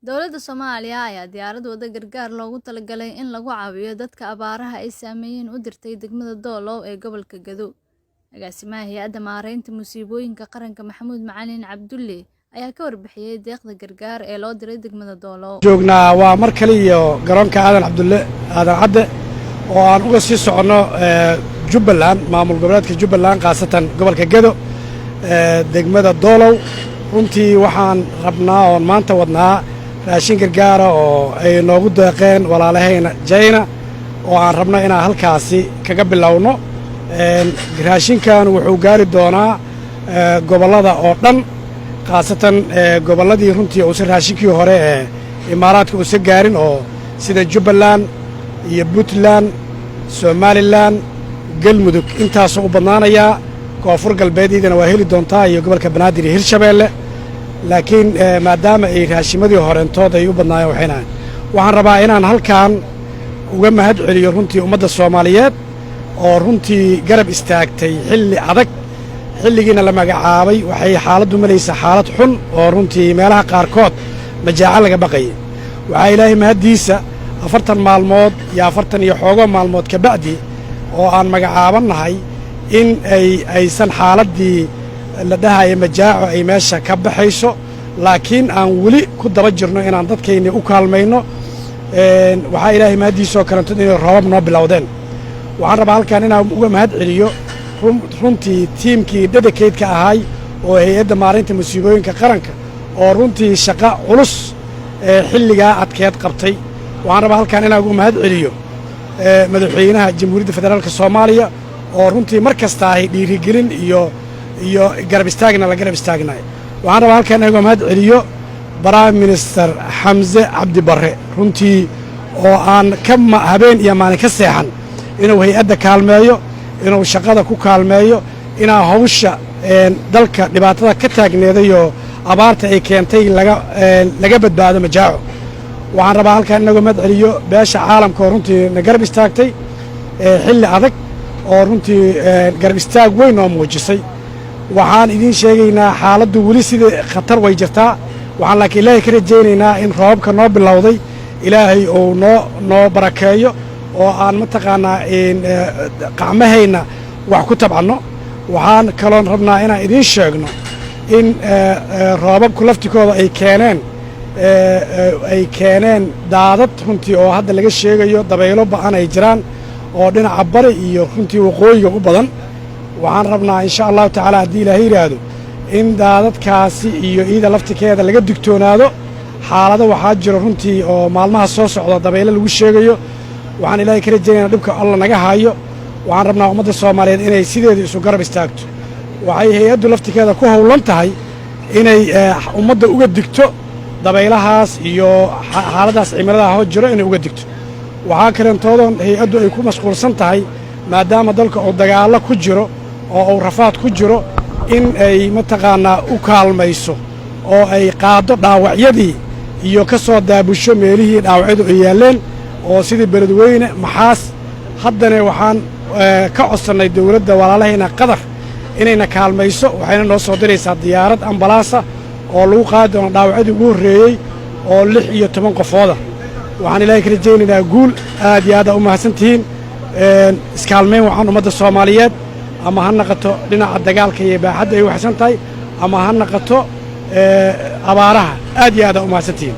Dowladda Soomaaliya ayaa diyaarad wada gargaar loogu talagalay in lagu caawiyo dadka abaaraha ay saameeyeen u dirtay degmada Doolow ee gobolka Gadow. Agaasimaha Hay'adda Maareynta Musiibooyinka Qaranka Maxamuud Macalin Cabdulle ayaa ka warbixiyay deeqda gargaar ee loo diray degmada Doolow. Joognaa waa mar kale iyo garoonka Aadan Cabdulle Aadan Cadde oo aan uga sii socono Jubbaland maamul goboleedka Jubbaland qaasatan gobolka Gadow degmada Doolow. runtii waxaan rabnaa oo maanta wadnaa raashin gargaar oo ay noogu deeqeen walaalahayna Jayna oo aan rabno inaan halkaasi kaga bilowno. raashinkan wuxuu gaari doonaa gobolada oo dhan qaasatan goboladii runtii oo raashinkii hore ee imaaraadka oo gaarin oo sida Jubbaland iyo Puntland Somaliland Galmudug intaas u badnaanaya koonfur galbeedina waa heli doontaa iyo gobolka Banaadir iyo Hirshabeelle laakiin maadaama ay raashimadii horeentood ay u badnaayeen waxaan rabaa inaan halkaan uga mahad celiyo runtii ummadda Soomaaliyeed oo runtii garab istaagtay xilli adag xilligiina la magacaabay waxay xaaladdu malaysa xaalad xun oo runtii meelaha qaarkood majaaca laga baqay waxa Ilaahay mahadiisa 40 maalmood iyo 40 iyo xoogo maalmood ka bacdi oo aan magacaabanahay in aysan xaaladii la dhahay majaaco ay meesha ka baxayso laakiin aan wali ku daba jirno inaan dadkeenna u kaalmayno waxa Ilaahay mahadiisa karanto inay roobab noo bilowdeen waxaan rabaa halkaan inaan uga mahad celiyo runtii tiimkii dedicated-ka ahay oo hay'adda maareynta musiibooyinka qaranka oo runtii shaqo culus xilliga adkeed qabtay waxaan rabaa halkaan inaan uga mahad celiyo madaxweynaha Jamhuuriyadda Federaalka Soomaaliya oo runtii mar kasta ay dhiirigelin iyo garab istaagna la garab istaagnay waxaan rabaa halkaan inaan uga mahad celiyo Prime Minister Xamse Cabdi Barre runtii oo aan habeen iyo maalin ka seexan inuu hay'adda kaalmeeyo inuu shaqada ku kaalmeeyo inaa hawsha dalka dhibaatada ka taagneedayo abaarta ay keentay laga badbaado majaaco waxaan rabaa halkaan inagu mahad celiyo beesha caalamka oo runtii na garab istaagtay xilli adag oo runtii garab istaag weyn oo muujisay waxaan idin sheegaynaa xaaladdu weli sidii khatar way jirtaa waxaan laakiin Ilaahay ka rajaynaynaa in roobka noo bilowday Ilaahay uu noo barakeeyo oo aan mataqaanaa qacmahayna wax ku tabcano waxaan kaloon rabnaa inaan idin sheegno in roobabku laftikooda ay keeneen daadad runtii oo hadda laga sheegayo dabaylo ba'an ay jiraan oo dhinaca bari iyo runtii waqooyiga u badan waxaan rabnaa insha Allahu tacaala haddii Ilaahay yiraahdo in daadadkaasi iyo iyada laftikeeda laga digtoonaado xaalado waxaa jiro runtii oo maalmaha soo socda dabaylo lagu sheegayo waxaan Ilaahay ka rajaynaynaa dhibka alla naga hayo waxaan rabnaa ummadda Soomaaliyeed inay sideeda isu garab istaagto waxay hay'addu laftikeeda ku howlan tahay inay ummadda uga digto dabaylahaas iyo xaaladaas cimilada oo jiro inay uga digto waxaa kalentoodan hay'addu ay ku mashquulsan tahay maadaama dalka uu dagaalo ku jiro oo uu rafaad ku jiro in ay mataqaanaa u kaalmayso oo ay qaado dhaawacyadii iyo ka soo daabusho meelihii dhaawacyadu ay yaaleen oo sidii beledweyne maxaas haddana waxaan ka codsannay dawladda walaalahayna Qatar inayna kaalmayso waxayna noo soo diraysaa diyaarad ambalaasa oo lagu qaadi doono dhaawacyadii ugu horreeyey oo 6 iyo 10 qofooda waxaan Ilaahay ka rajaynaynaa guul aad iyo aad u mahadsantihiin iskaalmeyn waxaan ummadda Soomaaliyeed ama ha naqato dhinaca dagaalka iyo baaxadda ay waxsan tahay ama ha naqato abaaraha aad iyo aad u mahadsantihiin